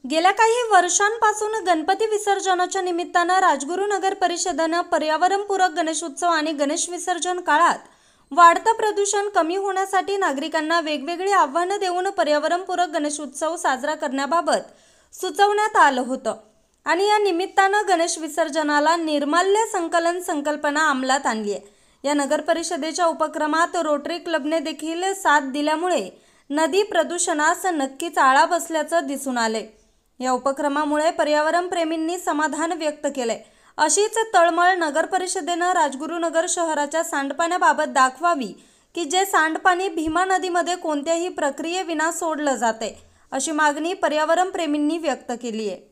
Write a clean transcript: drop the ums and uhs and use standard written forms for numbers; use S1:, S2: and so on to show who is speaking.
S1: गेल्या काही वर्षांपासून गणपती विसर्जनाच्या निमित्तानं राजगुरू नगर परिषदेनं पर्यावरणपूरक गणेशोत्सव आणि गणेश विसर्जन काळात वाढतं प्रदूषण कमी होण्यासाठी नागरिकांना वेगवेगळी आव्हानं देऊन पर्यावरणपूरक गणेशोत्सव साजरा करण्याबाबत सुचवण्यात आलं होतं आणि या निमित्तानं गणेश विसर्जनाला निर्माल्य संकलन संकल्पना अंमलात आणली आहे। या नगर परिषदेच्या उपक्रमात रोटरी क्लबने देखील साथ दिल्यामुळे नदी प्रदूषणास नक्कीच आळा बसल्याचं दिसून आले। या उपक्रमामुळे पर्यावरण प्रेमींनी समाधान व्यक्त केले। अशीच तळमळ नगर परिषदेनं राजगुरुनगर शहराच्या सांडपाण्याबाबत दाखवावी की जे सांडपाणी भीमा नदीमध्ये कोणत्याही प्रक्रियेविना सोडलं जाते, अशी मागणी पर्यावरण प्रेमींनी व्यक्त केली आहे।